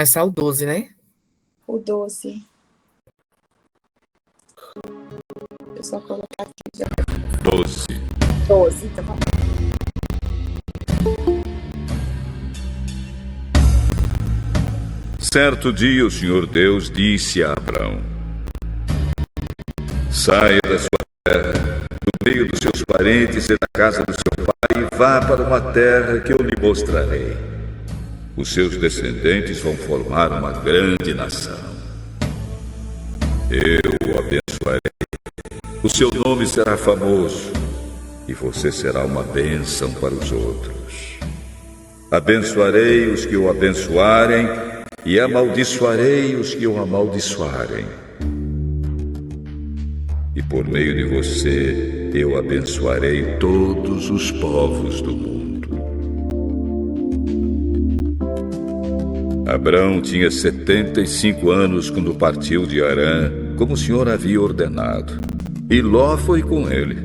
Essa é o 12, né? O 12. Deixa eu só colocar aqui já. 12. 12, tá bom. Certo dia o Senhor Deus disse a Abrão: saia da sua terra, do meio dos seus parentes e da casa do seu pai, e vá para uma terra que eu lhe mostrarei. Os seus descendentes vão formar uma grande nação. Eu o abençoarei. O seu nome será famoso, e você será uma bênção para os outros. Abençoarei os que o abençoarem, e amaldiçoarei os que o amaldiçoarem. E por meio de você, eu abençoarei todos os povos do mundo. Abrão tinha 75 anos quando partiu de Harã, como o Senhor havia ordenado. E Ló foi com ele.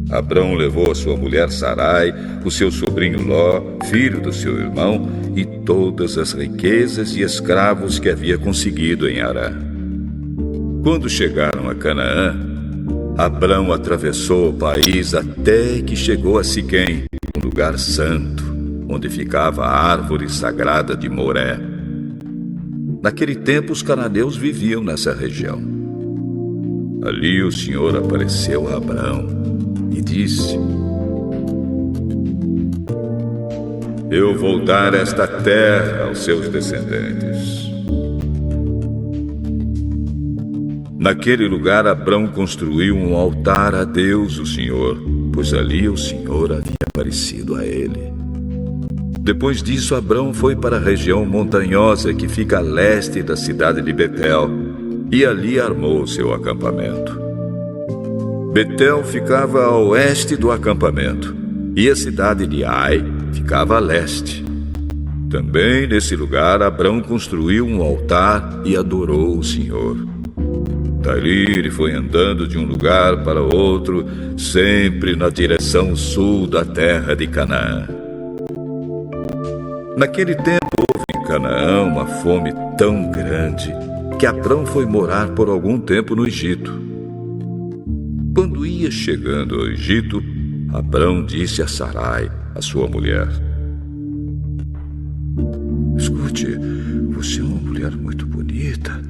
Abrão levou a sua mulher Sarai, o seu sobrinho Ló, filho do seu irmão, e todas as riquezas e escravos que havia conseguido em Harã. Quando chegaram a Canaã, Abrão atravessou o país até que chegou a Siquém, um lugar santo, onde ficava a árvore sagrada de Moré. Naquele tempo, os cananeus viviam nessa região. Ali o Senhor apareceu a Abrão e disse: eu vou dar esta terra aos seus descendentes. Naquele lugar, Abrão construiu um altar a Deus, o Senhor, pois ali o Senhor havia aparecido a ele. Depois disso, Abrão foi para a região montanhosa que fica a leste da cidade de Betel, e ali armou seu acampamento. Betel ficava a oeste do acampamento, e a cidade de Ai ficava a leste. Também nesse lugar, Abrão construiu um altar e adorou o Senhor. Dali ele foi andando de um lugar para outro, sempre na direção sul da terra de Canaã. Naquele tempo houve em Canaã uma fome tão grande que Abrão foi morar por algum tempo no Egito. Quando ia chegando ao Egito, Abrão disse a Sarai, a sua mulher: escute, você é uma mulher muito bonita,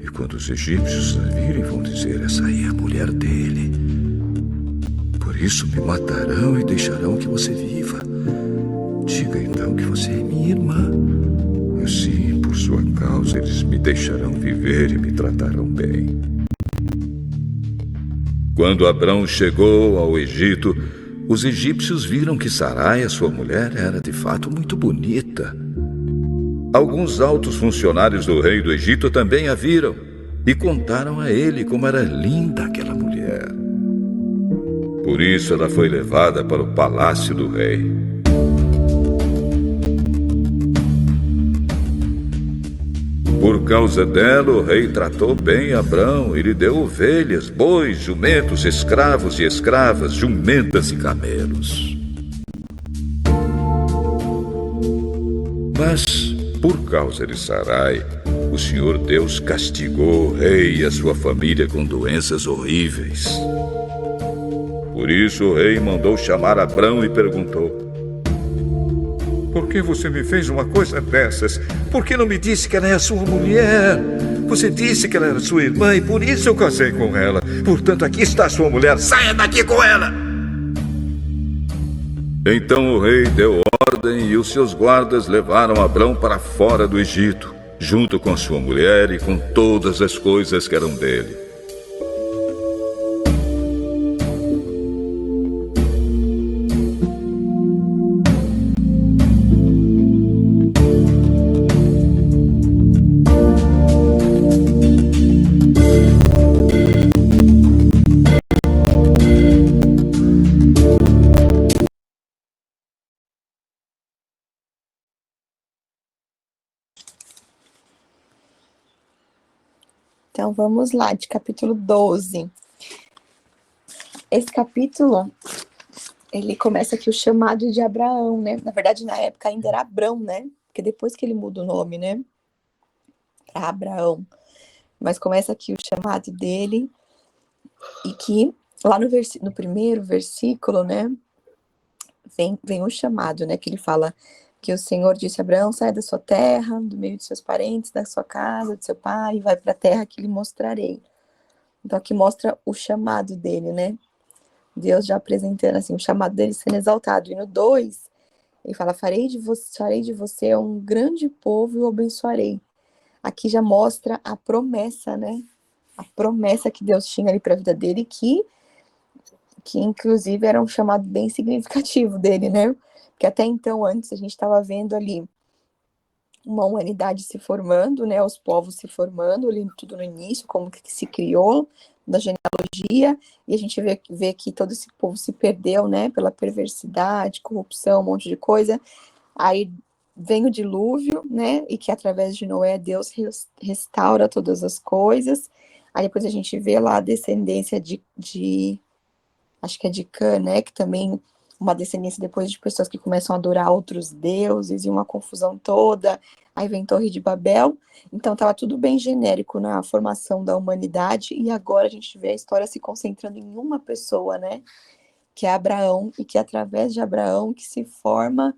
e quando os egípcios a virem vão dizer: essa aí é a mulher dele. Por isso me matarão e deixarão que você viva. Diga então que você é minha irmã. Assim, por sua causa, eles me deixarão viver e me tratarão bem. Quando Abrão chegou ao Egito, os egípcios viram que Sarai, a sua mulher, era de fato muito bonita. Alguns altos funcionários do rei do Egito também a viram e contaram a ele como era linda aquela mulher. Por isso ela foi levada para o palácio do rei. Por causa dela, o rei tratou bem Abrão e lhe deu ovelhas, bois, jumentos, escravos e escravas, jumentas e camelos. Mas, por causa de Sarai, o Senhor Deus castigou o rei e a sua família com doenças horríveis. Por isso o rei mandou chamar Abrão e perguntou: por que você me fez uma coisa dessas? Por que não me disse que ela é a sua mulher? Você disse que ela era sua irmã e por isso eu casei com ela. Portanto, aqui está a sua mulher. Saia daqui com ela! Então o rei deu ordem e os seus guardas levaram Abrão para fora do Egito, junto com a sua mulher e com todas as coisas que eram dele. Então, vamos lá, de capítulo 12. Esse capítulo, ele começa aqui o chamado de Abraão, né? Na verdade, na época ainda era Abrão, né? Porque depois que ele muda o nome, né? para Abraão. Mas começa aqui o chamado dele, e que lá no primeiro versículo, né, vem o chamado, né, que ele fala que o Senhor disse a Abraão: sai da sua terra, do meio de seus parentes, da sua casa, do seu pai, e vai para a terra que lhe mostrarei. Então aqui mostra o chamado dele, né, Deus já apresentando assim, o chamado dele sendo exaltado. E no 2, ele fala: farei de você um grande povo e o abençoarei. Aqui já mostra a promessa, né, a promessa que Deus tinha ali para a vida dele, que inclusive era um chamado bem significativo dele, né? Porque até então, antes, a gente estava vendo ali uma humanidade se formando, né? Os povos se formando, ali tudo no início, como que se criou, da genealogia, e a gente vê que todo esse povo se perdeu, né? Pela perversidade, corrupção, um monte de coisa. Aí vem o dilúvio, né? E que através de Noé, Deus restaura todas as coisas. Aí depois a gente vê lá a descendência acho que é de Cã, né, que também uma descendência depois de pessoas que começam a adorar outros deuses e uma confusão toda, aí vem Torre de Babel. Então estava tudo bem genérico na formação da humanidade, e agora a gente vê a história se concentrando em uma pessoa, né, que é Abraão, e que através de Abraão que se forma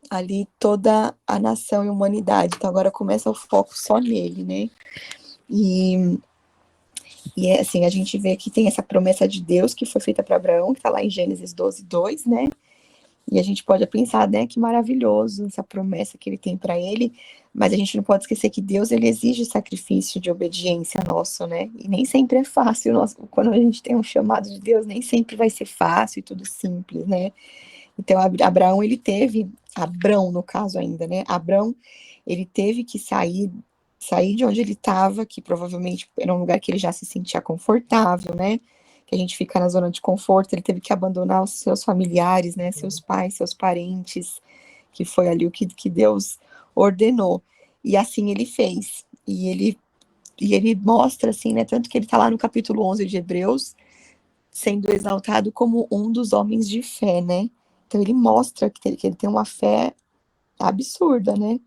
ali toda a nação e a humanidade. Então agora começa o foco só nele, né, e é assim, a gente vê que tem essa promessa de Deus que foi feita para Abraão, que está lá em Gênesis 12:2, né? E a gente pode pensar, né, que maravilhoso essa promessa que ele tem para ele, mas a gente não pode esquecer que Deus, ele exige sacrifício de obediência nosso, né? E nem sempre é fácil, quando a gente tem um chamado de Deus, nem sempre vai ser fácil e tudo simples, né? Então, Abraão, Abrão, no caso ainda, né? Abrão, ele teve que sair de onde ele estava, que provavelmente era um lugar que ele já se sentia confortável, né? Que a gente fica na zona de conforto. Ele teve que abandonar os seus familiares, né? Seus pais, seus parentes, que foi ali o que Deus ordenou. E assim ele fez. E ele mostra, assim, né? Tanto que ele está lá no capítulo 11 de Hebreus, sendo exaltado como um dos homens de fé, né? Então ele mostra que ele tem uma fé absurda, né?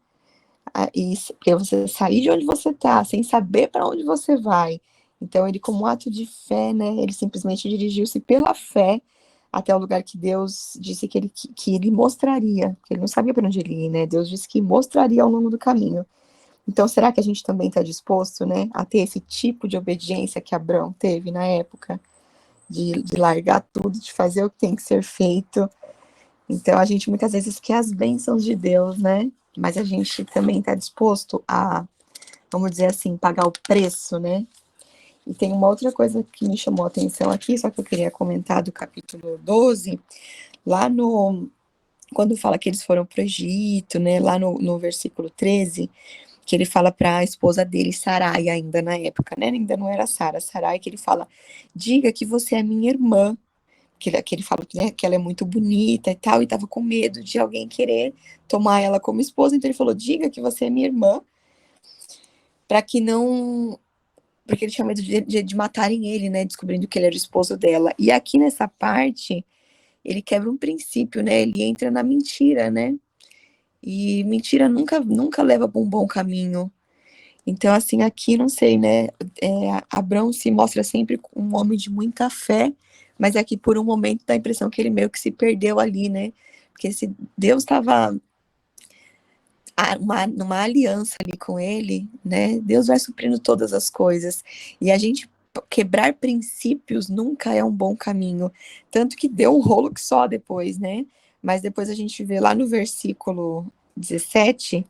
Porque você sair de onde você está, sem saber para onde você vai. Então ele, como um ato de fé, né? Ele simplesmente dirigiu-se pela fé até o lugar que Deus disse que ele mostraria. Porque ele não sabia para onde ele ia, né? Deus disse que mostraria ao longo do caminho. Então será que a gente também está disposto, né? A ter esse tipo de obediência que Abraão teve na época? De largar tudo, de fazer o que tem que ser feito. Então, a gente muitas vezes quer as bênçãos de Deus, né? Mas a gente também está disposto a, vamos dizer assim, pagar o preço, né? E tem uma outra coisa que me chamou a atenção aqui, só que eu queria comentar do capítulo 12, lá quando fala que eles foram para o Egito, né? Lá no versículo 13, que ele fala para a esposa dele, Sarai, ainda na época, né? Ainda não era Sara, Sarai, que ele fala: diga que você é minha irmã, que ele fala, né, que ela é muito bonita e tal, e estava com medo de alguém querer tomar ela como esposa, então ele falou: diga que você é minha irmã, para que não, porque ele tinha medo de matarem ele, né, descobrindo que ele era o esposo dela. E aqui nessa parte, ele quebra um princípio, né, ele entra na mentira, né, e mentira nunca leva para um bom caminho. Então, assim, aqui, não sei, né, Abrão se mostra sempre um homem de muita fé, mas aqui por um momento dá a impressão que ele meio que se perdeu ali, né, porque se Deus estava numa aliança ali com ele, né, Deus vai suprindo todas as coisas, e a gente quebrar princípios nunca é um bom caminho, tanto que deu um rolo que só depois, né, mas depois a gente vê lá no versículo 17,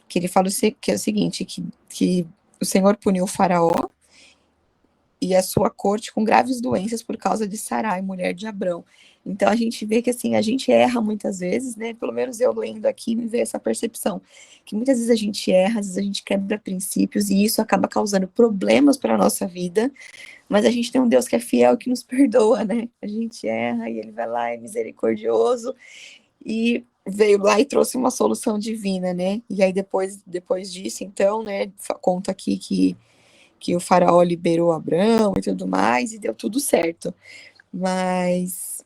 que ele fala que é o seguinte, que o Senhor puniu o faraó e a sua corte com graves doenças por causa de Sarai, mulher de Abrão. Então a gente vê que assim, a gente erra muitas vezes, né? Pelo menos eu lendo aqui me vejo essa percepção, que muitas vezes a gente erra, às vezes a gente quebra princípios e isso acaba causando problemas para a nossa vida, mas a gente tem um Deus que é fiel, que nos perdoa, né? A gente erra e ele vai lá, é misericordioso e veio lá e trouxe uma solução divina, né? E aí depois disso, então, né, conta aqui que o faraó liberou Abrão e tudo mais, e deu tudo certo. Mas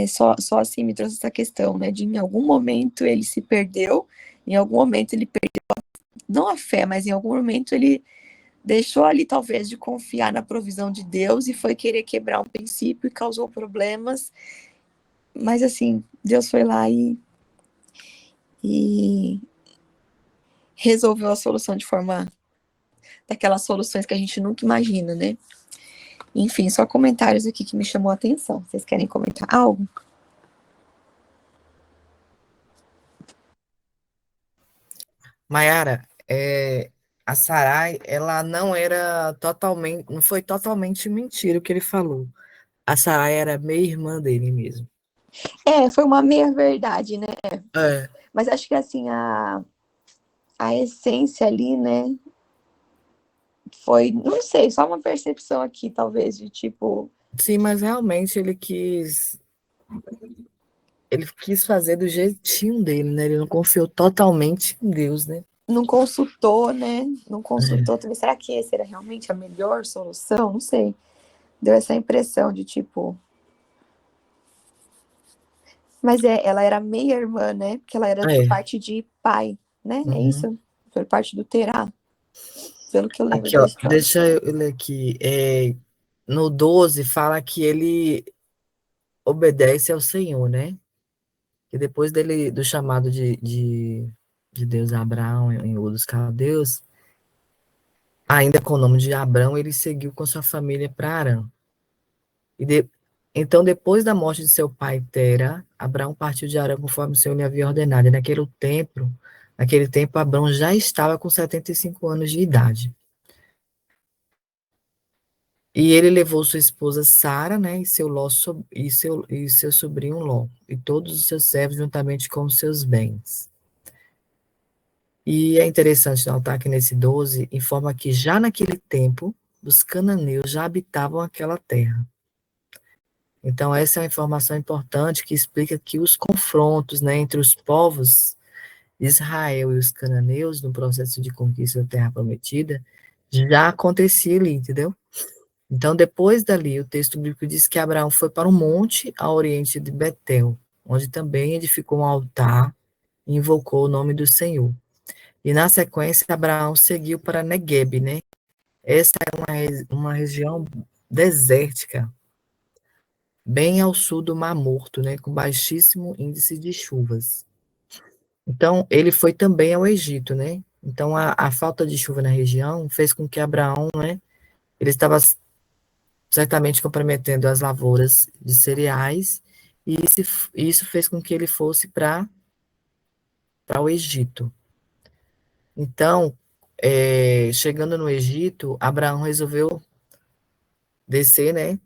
só assim me trouxe essa questão, né? De em algum momento ele se perdeu, em algum momento ele perdeu não a fé, mas em algum momento ele deixou ali talvez de confiar na provisão de Deus e foi querer quebrar um princípio e causou problemas. Mas assim, Deus foi lá e resolveu a solução de forma daquelas soluções que a gente nunca imagina, né? Enfim, só comentários aqui que me chamou a atenção. Vocês querem comentar algo? Mayara, a Sarai, ela não era totalmente, não foi totalmente mentira o que ele falou. A Sarai era meio irmã dele mesmo. Foi uma meia-verdade, né? É. Mas acho que assim, a essência ali, né? Foi, não sei, só uma percepção aqui, talvez, de tipo. Sim, mas realmente ele quis fazer do jeitinho dele, né? Ele não confiou totalmente em Deus, né? Não consultou, né? Não consultou também. Será que essa era realmente a melhor solução? Não sei. Deu essa impressão de tipo. Mas ela era meia-irmã, né? Porque ela era por parte de pai, né? É isso? Por parte do Terá. Pelo que eu lembro Aqui, da ó, história. deixa eu ler aqui. No 12 fala que ele obedece ao Senhor, né? E depois do chamado de Deus a Abraão em Ur dos Caldeus, ainda com o nome de Abrão, ele seguiu com sua família para Harã. Então, depois da morte de seu pai Tera, Abraão partiu de Harã conforme o Senhor lhe havia ordenado. E naquele tempo, Abraão já estava com 75 anos de idade. E ele levou sua esposa Sara, né, e seu sobrinho Ló, e todos os seus servos juntamente com os seus bens. E é interessante notar que nesse 12 informa que já naquele tempo os cananeus já habitavam aquela terra. Então essa é uma informação importante que explica que os confrontos, né, entre os povos Israel e os cananeus no processo de conquista da terra prometida já acontecia ali, entendeu? Então, depois dali, o texto bíblico diz que Abraão foi para um monte a oriente de Betel, onde também edificou um altar e invocou o nome do Senhor. E, na sequência, Abraão seguiu para Negueb, né? Essa é uma região desértica, bem ao sul do Mar Morto, né? Com baixíssimo índice de chuvas. Então, ele foi também ao Egito, né? Então, a falta de chuva na região fez com que Abraão, né? Ele estava certamente comprometendo as lavouras de cereais, e isso fez com que ele fosse para o Egito. Então, chegando no Egito, Abraão resolveu descer, né?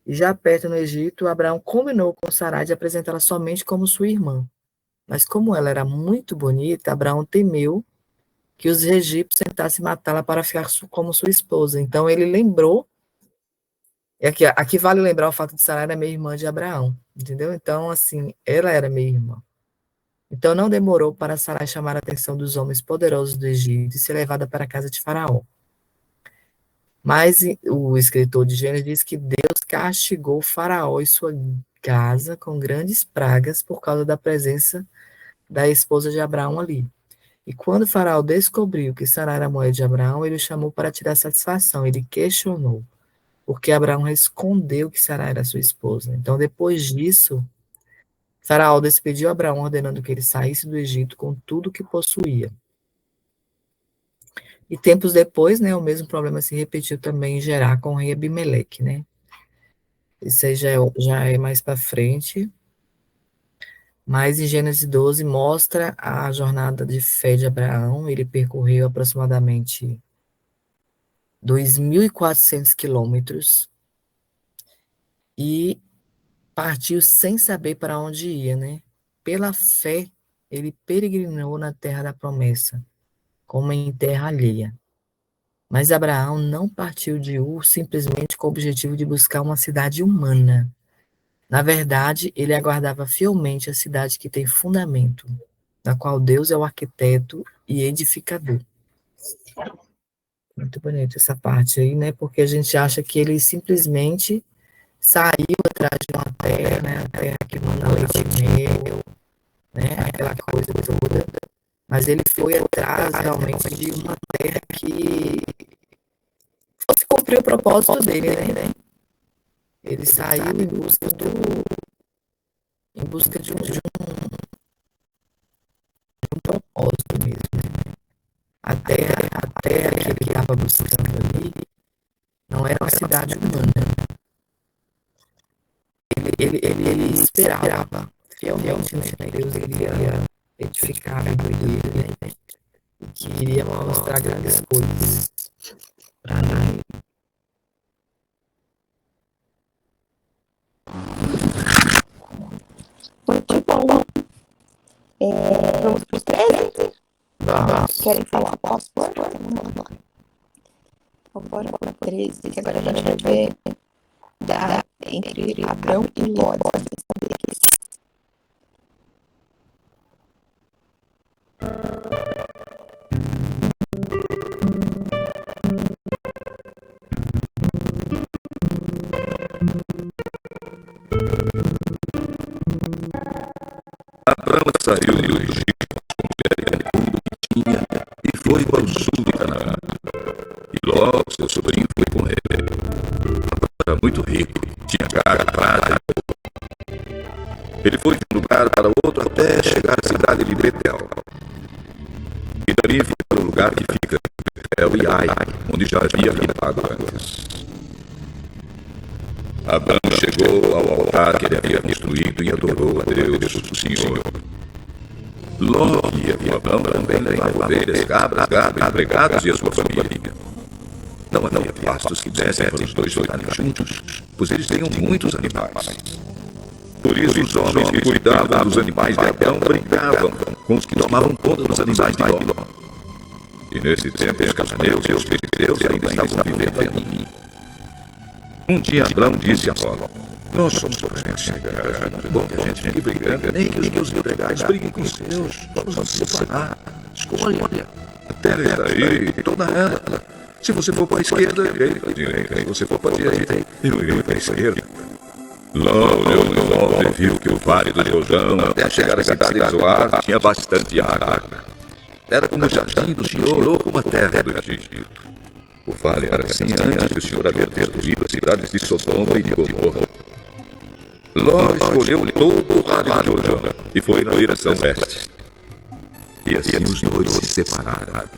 E já perto no Egito, Abraão combinou com Sarai de apresentá-la somente como sua irmã. Mas como ela era muito bonita, Abraão temeu que os egípcios tentassem matá-la para ficar como sua esposa. Então ele lembrou. Aqui vale lembrar o fato de Sarai era meia irmã de Abraão, entendeu? Então, assim, ela era meia irmã. Então, não demorou para Sarai chamar a atenção dos homens poderosos do Egito e ser levada para a casa de Faraó. Mas o escritor de Gênesis diz que Deus castigou Faraó e sua casa com grandes pragas por causa da presença da esposa de Abraão ali. E quando Faraó descobriu que Sarai era mulher de Abraão, ele o chamou para tirar satisfação. Ele questionou porque Abraão escondeu que Sarai era sua esposa. Então, depois disso, Faraó despediu Abraão, ordenando que ele saísse do Egito com tudo que possuía. E tempos depois, né, o mesmo problema se repetiu também em Gerar com o rei Abimeleque, né? Isso aí já é mais para frente. Mas em Gênesis 12 mostra a jornada de fé de Abraão. Ele percorreu aproximadamente 2.400 quilômetros e partiu sem saber para onde ia, né? Pela fé, ele peregrinou na terra da promessa, como em terra alheia. Mas Abraão não partiu de Ur simplesmente com o objetivo de buscar uma cidade humana. Na verdade, ele aguardava fielmente a cidade que tem fundamento, na qual Deus é o arquiteto e edificador. Muito bonito essa parte aí, né? Porque a gente acha que ele simplesmente saiu atrás de uma terra, né? A terra que manda leite e mel, né? Aquela coisa toda. mas ele foi atrás realmente de uma terra que fosse cumprir o propósito dele, né? Ele saiu em busca de um propósito mesmo, né? A terra que ele estava buscando ali não era uma cidade humana. Ele esperava fielmente, né, que Deus iria edificar a vida dele, né? E que iria mostrar grandes coisas para ele. Muito bom. Vamos para os 13? Querem falar? Posso? Vamos lá. Agora para 13, que agora a gente vai ver entre Abrão e Ló. Abrão saiu do Egito com mulher e tudo que tinha e foi para o sul de Canaã. E Ló, seu sobrinho, foi com ele. Era muito rico, tinha carga, prata e ouro. Ele foi de um lugar para outro até chegar à cidade de Betel. E dali foi para o lugar que fica entre Betel e Ai, onde já havia habitado antes. Abrão chegou ao altar que ele havia construído e adorou a Deus, o Senhor. Ló ia com Abrão também levava ovelhas, cabras, gado, empregados e a sua família. Não havia pastos que dessem para os dois ficarem juntos, pois eles tinham muitos animais. Por isso os homens que cuidavam dos animais de Abrão brincavam com os que tomavam conta dos animais de Ló. E nesse tempo os cananeus e os filisteus ainda estavam vivendo ali. Um dia Abrão disse a Ló: nós somos gente chegada, bom que a gente fique brigando, nem que os meus empregados briguem com os seus, vamos nos separar. Escolha, a terra está aí, toda ela. Se você for para a esquerda, eu irei para a direita. Se você for para a direita, eu irei para a esquerda. Ló olhou no norte e viu que o vale do Jordão, até chegar à cidade de Zoar, tinha bastante água. Era como o jardim do Senhor ou como a terra do Egito. O vale era assim antes do Senhor haver destruído as cidades de Sodoma e de Gomorra. Ló escolheu todo o vale do Jordão e foi na direção oeste. E assim os dois se separaram.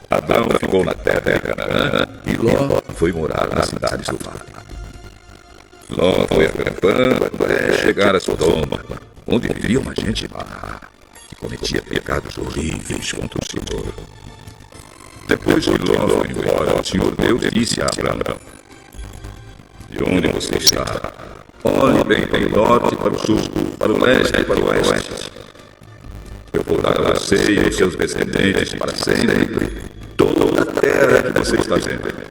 Abrão ficou na terra de Canaã e Ló foi morar nas cidades do vale. Ló foi acampando até chegar a Sodoma, onde vivia uma gente má, que cometia pecados horríveis contra o Senhor. Depois que Ló foi embora, o Senhor Deus disse a Abrão: de onde você está? Olhe bem para o norte e para o sul, para o leste e para o oeste. Eu vou dar a você e aos seus descendentes para sempre toda a terra que você está vendo.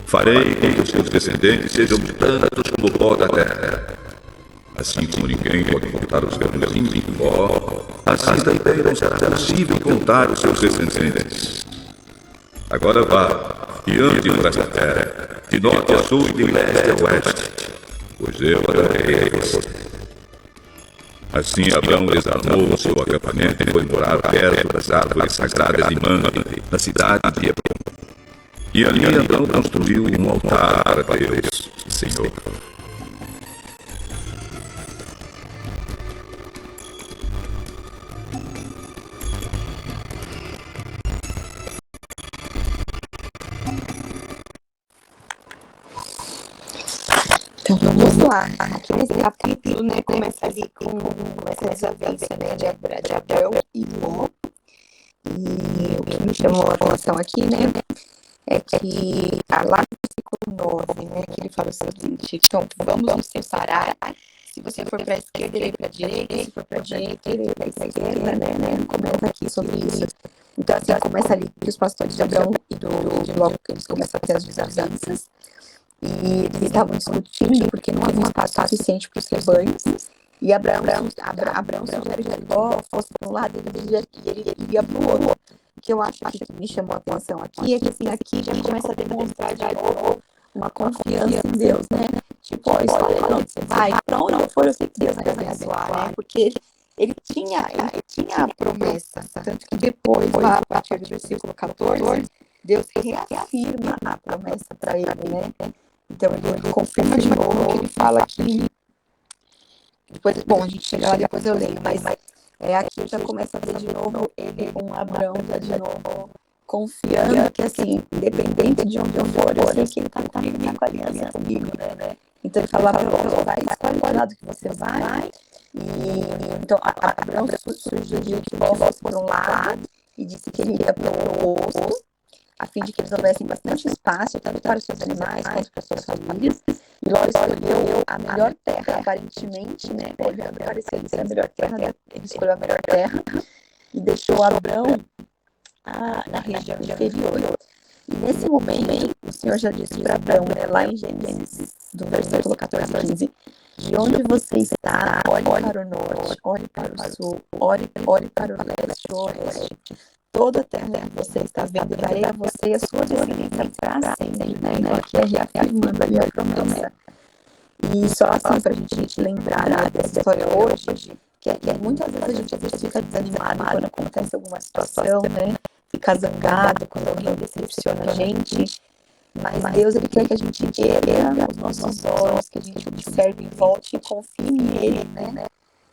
Farei com que os seus descendentes sejam tantos como o pó da terra. Assim como ninguém pode contar os grãozinhos de pó, assim também não será possível contar os seus descendentes. Agora vá e ande por esta terra, de norte a sul e de leste a oeste, pois eu a darei a você. Assim Abrão desarmou o seu acampamento e foi morar perto das árvores sagradas de Mamre, na cidade de Hebrom. E ali Abrão construiu um altar para Deus, o Senhor. Então vamos lá. Aqui nesse capítulo, né, começa ali com essa desavença, né, de Abrão e Ló. E o que me chamou a atenção aqui, né, é que lá no versículo 9, né, que ele fala o seguinte: então vamos nos separar. Se você for para a esquerda, ele para a direita. Se for para a direita, ele para a esquerda, né? Comenta aqui sobre isso. Então, assim, começa ali que os pastores de Abrão e de Ló, eles começam a ter as desavenças. E eles estavam discutindo porque não havia espaço suficiente para os rebanhos. E Abrão sugere que Ló fosse para um lado e ele iria para o outro. O que eu acho que me chamou a atenção aqui é que assim, aqui já começa a demonstrar de novo uma confiança em Deus, né? Tipo, ó, escolhe onde você vai, para onde eu for, eu sei que Deus vai me abençoar, né? Porque ele tinha a promessa, tanto que depois, lá, a partir do versículo 14, Deus reafirma a promessa para ele, né? Então, ele confirma de novo que ele fala que... Depois, bom, a gente chega lá, depois eu leio, mas aqui já começa a ver de novo ele com Abraão, já de novo confiando que, assim, independente de onde eu for, eu sei que ele está comigo, está com aliança comigo, né? Então, ele fala, Abraão, vai, escolhe o lado que você vai. E então, Abraão sugeriu que fosse por um lado e disse que ele iria para o oposto, a fim de que eles houvessem bastante espaço, tanto para os seus animais quanto para as suas famílias. E Ló escolheu a melhor terra, aparentemente, né? Olhando, parecia ser a melhor terra, ele escolheu a melhor terra e deixou Abrão na região inferior. E nesse momento, o Senhor já disse para Abrão, né, lá em Gênesis, do versículo 14 a 15, de onde você está, olhe para o norte, olhe para o sul, olhe para o leste ou oeste. Toda a terra que você está vendo, darei a você e a sua descendência para sempre, né? Aqui é reafirmando ali a promessa. E só assim, para a gente lembrar dessa história hoje, que muitas vezes a gente às vezes fica desanimado quando acontece alguma situação, né? Fica zangado quando alguém decepciona a gente. Mas Deus, ele quer que a gente erga os nossos olhos, que a gente observe em volta e confie nele, né?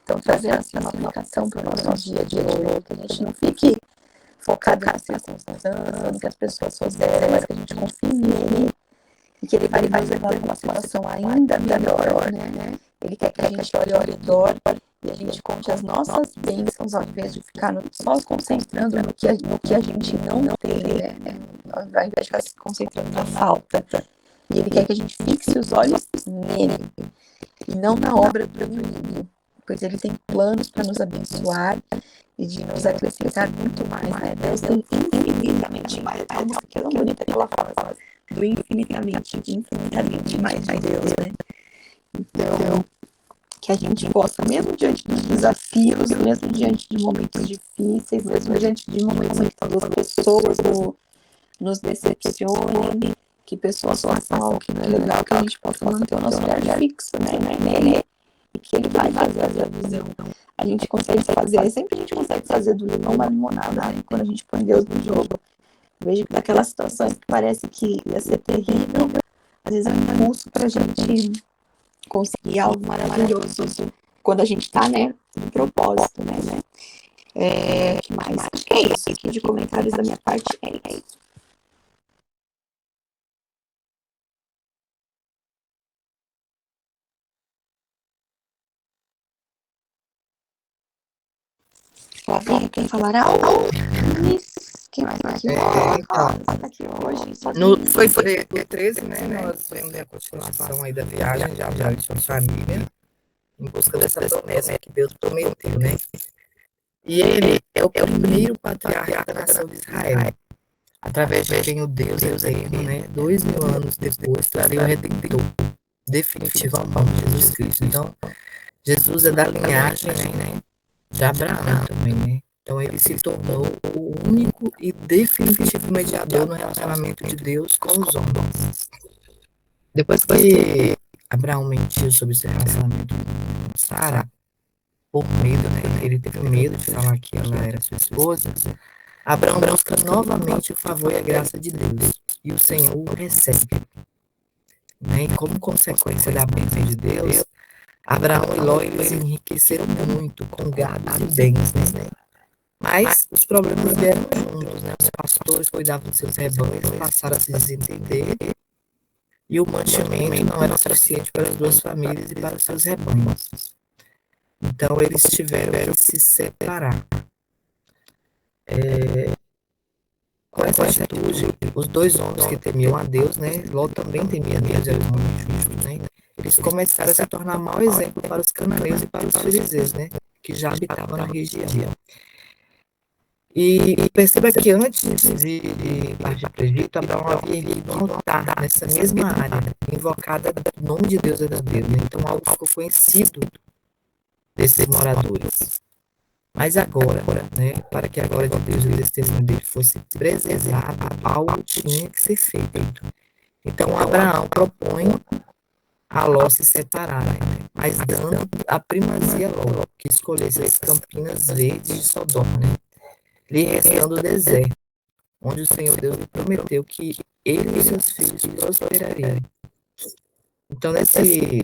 Então, trazendo assim uma aplicação para o nosso dia a dia de hoje, que a gente não fique focado nas circunstâncias, no que as pessoas fizeram, mas que a gente confie nele e que ele vai nos levar a uma situação ainda melhor, né? Ele quer que a gente olhe ao redor e a gente conte as nossas bênçãos ao invés de ficar só se concentrando no que a gente não tem, né? Ao invés de ficar se concentrando na falta. E ele quer que a gente fixe os olhos nele e não na obra do inimigo, pois ele tem planos para nos abençoar e de nos acrescentar muito mais, né? Deus tem infinitamente mais. A música que é tão bonita que ela fala do infinitamente mais de Deus, né? Então, que a gente possa, mesmo diante dos desafios, mesmo diante de momentos difíceis, mesmo diante de momentos em que talvez pessoas nos decepcionem, que pessoas façam algo que não é legal, que a gente possa manter o nosso olhar fixo, né, nele, e que ele vai fazer a visão. A gente consegue fazer, sempre a gente consegue fazer do limão uma limonada, né, quando a gente põe Deus no jogo. Vejo que daquelas situações que parece que ia ser terrível, às vezes é um impulso pra gente conseguir algo maravilhoso quando a gente está, né, no propósito, né? Que mais? Acho que é isso aqui de comentários da minha parte. É isso. Flavinha, quem falar algo? Quem mais está aqui? Está aqui hoje. Foi o 13, né? Nós vemos a continuação aí da viagem de Abraão e sua família em busca dessa promessa que Deus prometeu, né? E ele é o primeiro patriarca da nação de Israel, através de quem o Deus eterno, né? 2000 anos depois, traria o Redentor definitivo ao mundo, Jesus Cristo. Então, Jesus é da linhagem, né, de Abraão também, né? Então, ele se tornou o único e definitivo mediador no relacionamento de Deus com os homens. Depois que Abraão mentiu sobre seu relacionamento com Sara, por medo, né? Ele teve medo de falar que ela era sua esposa. Abraão busca novamente o favor e a graça de Deus, e o Senhor o recebe. Né? E como consequência da bênção de Deus, Abraão e Ló eles enriqueceram muito com gados e bens, né? Mas os problemas vieram juntos, né? Os pastores cuidavam de seus rebanhos, passaram a se desentender, e o mantimento não era suficiente para as duas famílias e para os seus rebanhos. Então eles tiveram que se separar. Com essa atitude, os dois homens que temiam a Deus, né? Ló também temia a Deus, era um homem justo, né? Eles começaram a se tornar mau exemplo para os cananeus e para os filisteus, né? Que já habitavam na região. E perceba que antes de partir para o Egito, Abraão havia erguido um altar nessa mesma área, invocada o nome de Deus era Deus, né? Então algo ficou conhecido desses moradores. Mas agora, né, para que a glória de Deus e o testemunho dele fosse preservado, algo tinha que ser feito. Então Abraão propõe a Ló se separarem, né? Mas dando a primazia a Ló, que escolhesse as campinas verdes de Sodoma, né? Lhe restando o deserto, onde o Senhor Deus lhe prometeu que ele e seus filhos prosperariam. Então, nesse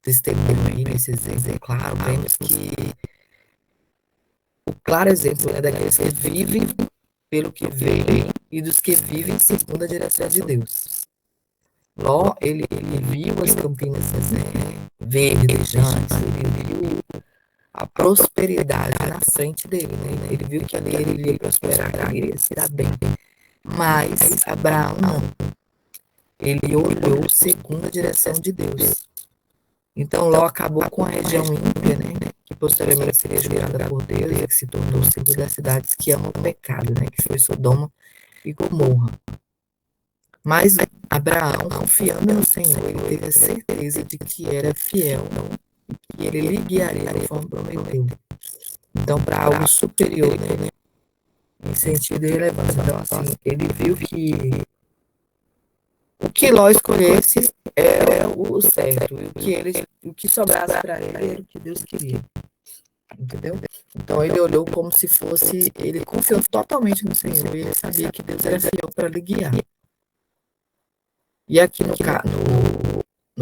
testemunho aí, nesse exemplo, claro, vemos que o claro exemplo é daqueles que vivem pelo que veem e dos que vivem segundo a direção de Deus. Ló, ele viu as campinas, né, verdejantes, ele viu a prosperidade na frente dele, né? Ele viu que ali ele iria prosperar, que ele iria se dar bem. Mas Abraão não. Ele olhou segundo a direção de Deus. Então Ló acabou com a região ímpia, né? Que posteriormente seria julgada por Deus e que se tornou o símbolo das cidades que amam o pecado, né? Que foi Sodoma e Gomorra. Mas Abraão, confiando no Senhor, ele teve a certeza de que era fiel e que ele lhe guiaria conforme prometeu. Então, para algo superior, né? Em sentido irrelevante. Então, assim, ele viu que o que Ló escolhesse era o certo, e o que sobrasse para ele era o que Deus queria. Entendeu? Então, ele olhou como se fosse, ele confiou totalmente no Senhor, e ele sabia que Deus era fiel para lhe guiar. E aqui no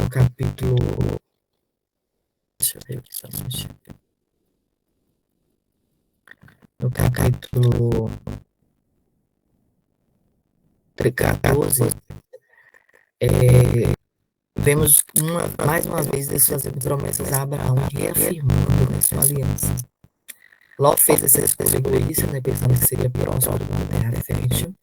capítulo. Deixa eu ver aqui só um minutinho. No capítulo 14, vemos mais uma vez Deus fazendo promessas a Abraão, reafirmando, né, sua aliança. Ló fez essa escolha egoísta, né, pensando que seria próximo de uma terra fértil.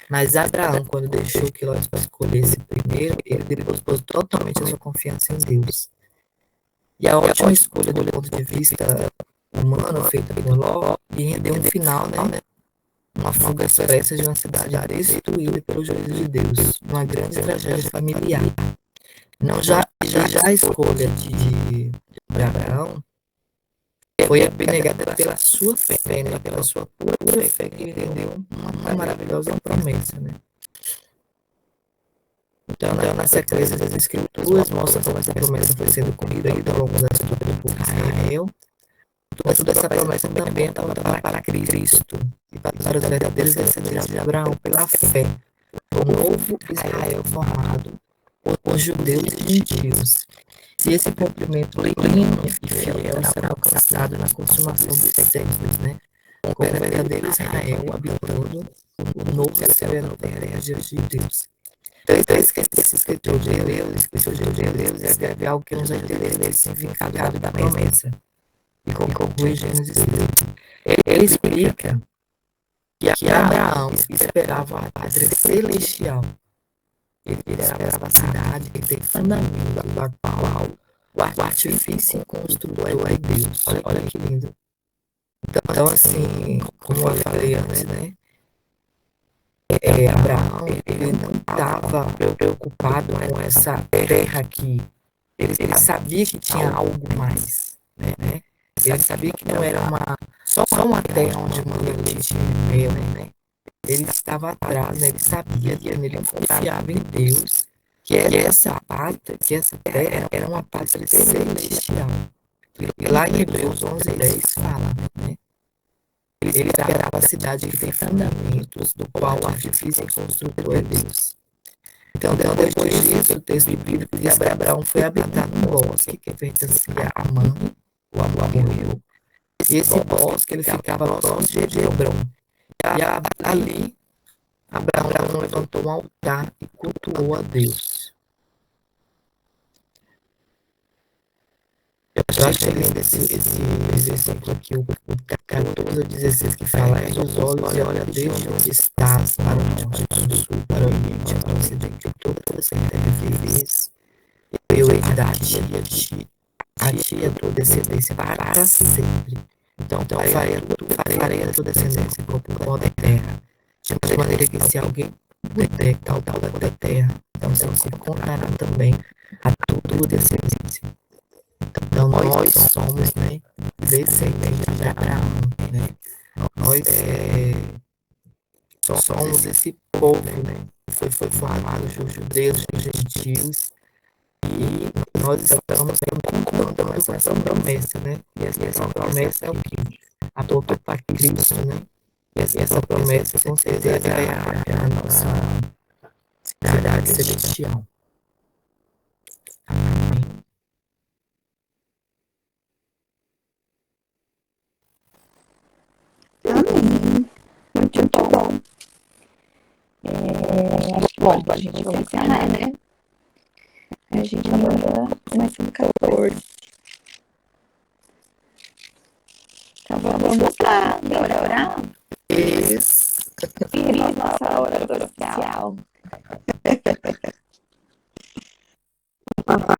Mas Abraão, quando deixou que Ló escolhesse primeiro, ele depositou totalmente a sua confiança em Deus. E a ótima escolha do ponto de vista humano feita por Ló lhe rendeu um final, né? Uma fuga expressa de uma cidade destruída pelo juízo de Deus, uma grande tragédia familiar. Não, já a escolha de Abraão foi abnegada pela sua fé, né? Pela sua pura fé, que lhe rendeu uma maravilhosa promessa, né? Então, na sequência das Escrituras, mostra como essa promessa foi sendo cumprida ao longo da história do povo de Israel. Toda essa promessa também estava para Cristo e para os verdadeiros descendentes de Abraão pela fé. O novo Israel formado por judeus e gentios. E esse cumprimento pleno e fiel será alcançado na consumação dos séculos, né? Com o verdadeiro Israel habitando o novo céu e a nova terra diante de Deus. Então, esse escritor de Hebreus, escreve algo que nos ajuda a entender esse significado da promessa. E conclui Gênesis 13. Ele explica que Abraão esperava a pátria celestial. Ele esperava a cidade que tem fundamento, da qual o artifício construiu é Deus. Olha que lindo. Então, assim, como eu falei antes, né? Abraão, ele não estava preocupado com essa terra aqui. Ele sabia que tinha algo mais, né? Ele sabia que não era só uma terra onde manda leite e mel, né? Ele estava atrás, né? Ele sabia, ele confiava em Deus, que essa pátria, que essa terra era uma pátria celestial. E lá em Hebreus 11:10 fala, né? Ele esperava a cidade que tem fundamentos, do qual o artifício construtor é Deus. Então, depois disso, o texto bíblico diz que Abraão foi habitar num bosque que pertencia a Mamre, o amorreu. E esse bosque, ele ficava próximo de Hebrom. E ali, Abraão levantou um altar e cultuou a Deus. Eu achei lindo esse versículo aqui, o 14:16, que fala: ergue os olhos e olha desde onde estás, para o norte, para o sul, para o oriente, para o ocidente, toda essa terra que vês, eu hei de dar a ti e a tua descendência para sempre. Então farei a tua descendência como o pó da terra, de maneira que se alguém puder tal da terra, então se contará também a tua descendência. Então, nós somos, né, descendentes de Abraão, né? Nós somos esse povo, né, foi formado os judeus e os gentios, e nós estamos concordando com essa promessa, né? E essa promessa é o que? Aponta para Cristo, né? E essa promessa, com certeza, é a nossa cidade celestial. Amém. Amém. Muito bom. Acho que bom, a gente vai encerrar, né? A gente amanhã começa no 14. Então vamos lá, bora orar? Isso. Feliz nossa hora oficial.